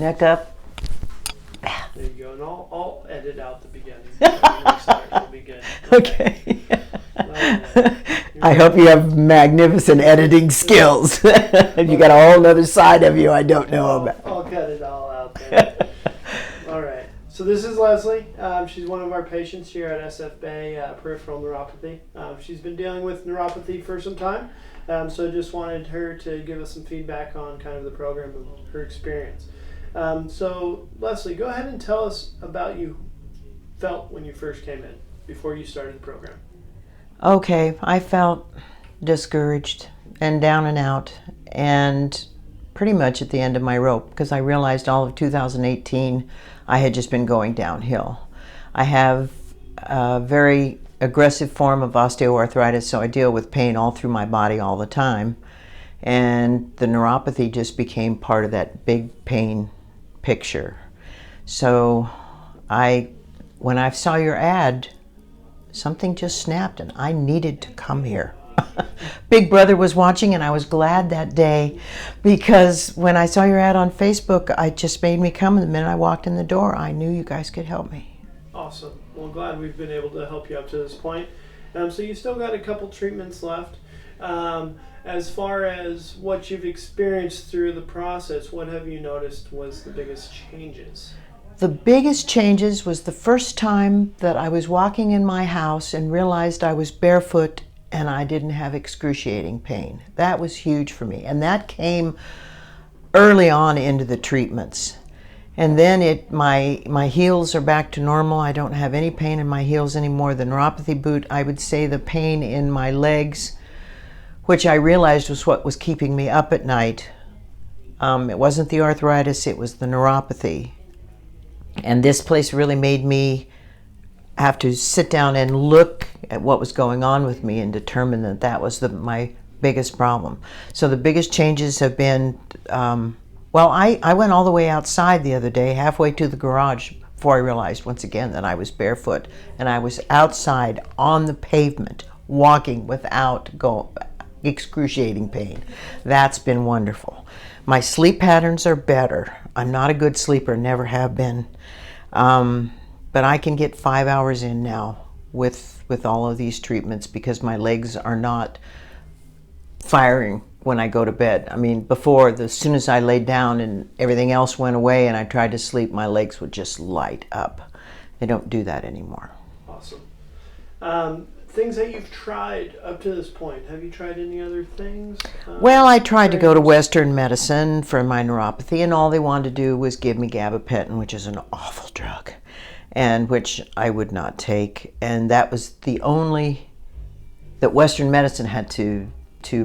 Neck up. There you go. And I'll edit out the beginning. It'll be good. Okay. Well, I hope you have magnificent editing skills. You got a whole other side of you I don't know about. I'll cut it all out there. All right. So this is Leslie. She's one of our patients here at SF Bay Peripheral Neuropathy. She's been dealing with neuropathy for some time. So I just wanted her to give us some feedback on kind of the program and her experience. So Leslie, go ahead and tell us about you felt when you first came in, before you started the program. Okay, I felt discouraged and down and out and pretty much at the end of my rope because I realized all of 2018 I had just been going downhill. I have a very aggressive form of osteoarthritis, so I deal with pain all through my body all the time, and the neuropathy just became part of that big pain picture. So when I saw your ad, something just snapped and I needed to come here. Big Brother was watching and I was glad that day because when I saw your ad on Facebook, it just made me come. And the minute I walked in the door, I knew you guys could help me. Awesome. Well, I'm glad we've been able to help you up to this point. So you still got a couple treatments left. As far as what you've experienced through the process, what have you noticed was the biggest changes? The biggest changes was the first time that I was walking in my house and realized I was barefoot and I didn't have excruciating pain. That was huge for me. And that came early on into the treatments. And then my heels are back to normal. I don't have any pain in my heels anymore. The neuropathy boot, I would say the pain in my legs, which I realized was what was keeping me up at night. It wasn't the arthritis, it was the neuropathy. And this place really made me have to sit down and look at what was going on with me and determine that that was my biggest problem. So the biggest changes have been, I went all the way outside the other day, halfway to the garage, before I realized once again that I was barefoot. And I was outside on the pavement, walking without excruciating pain. That's been wonderful. My sleep patterns are better. I'm not a good sleeper, never have been. But I can get 5 hours in now with all of these treatments because my legs are not firing when I go to bed. I mean, before, as soon as I laid down and everything else went away and I tried to sleep, my legs would just light up. They don't do that anymore. Awesome. Things that you've tried up to this point, have you tried any other things? Well, I tried to go to Western medicine for my neuropathy, and all they wanted to do was give me gabapentin, which is an awful drug, and which I would not take. And that was the only that Western medicine had to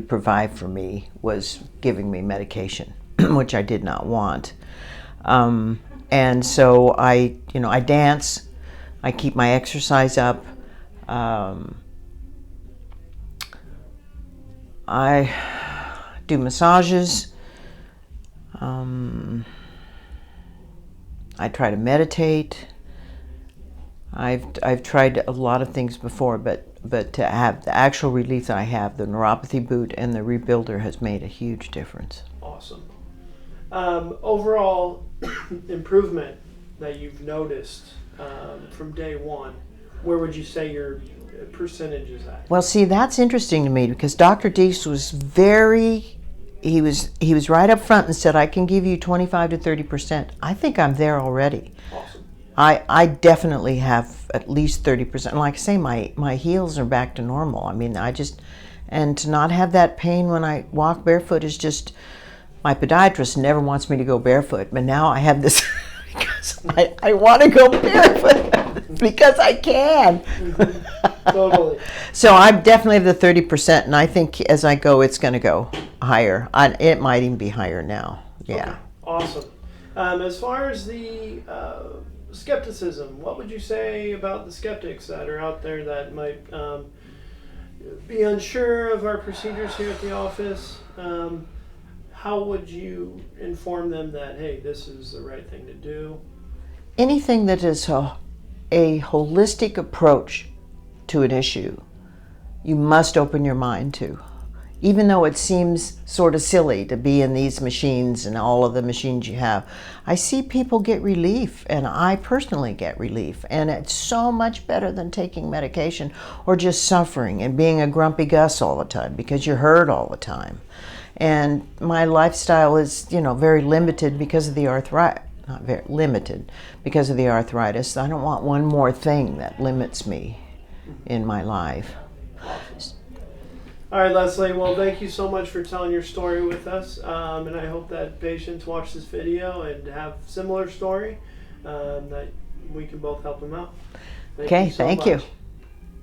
provide for me, was giving me medication, which I did not want. And so I dance, I keep my exercise up. I do massages. I try to meditate. I've tried a lot of things before, but to have the actual relief that I have, the neuropathy boot and the rebuilder has made a huge difference. Awesome. Overall improvement that you've noticed from day one, where would you say your percentage is at? Well, see, that's interesting to me because Dr. Dees was he was right up front and said, I can give you 25 to 30%. I think I'm there already. Awesome. I definitely have at least 30%. Like I say, my heels are back to normal. I mean, and to not have that pain when I walk barefoot is just, my podiatrist never wants me to go barefoot, but now I have this because I want to go barefoot because I can. Mm-hmm. Totally. So I'm definitely the 30%, and I think as I go, it's going to go higher. It might even be higher now. Yeah. Okay. Awesome. As far as the skepticism, what would you say about the skeptics that are out there that might be unsure of our procedures here at the office? How would you inform them that, hey, this is the right thing to do? Anything that is a holistic approach to an issue, you must open your mind to. Even though it seems sort of silly to be in these machines and all of the machines you have, I see people get relief, and I personally get relief. And it's so much better than taking medication or just suffering and being a grumpy Gus all the time because you're hurt all the time. And my lifestyle is, very limited because of the arthritis. Not very limited because of the arthritis. I don't want one more thing that limits me in my life. All right, Leslie. Well, thank you so much for telling your story with us, and I hope that patients watch this video and have similar story, that we can both help them out. Okay, thank you. Much.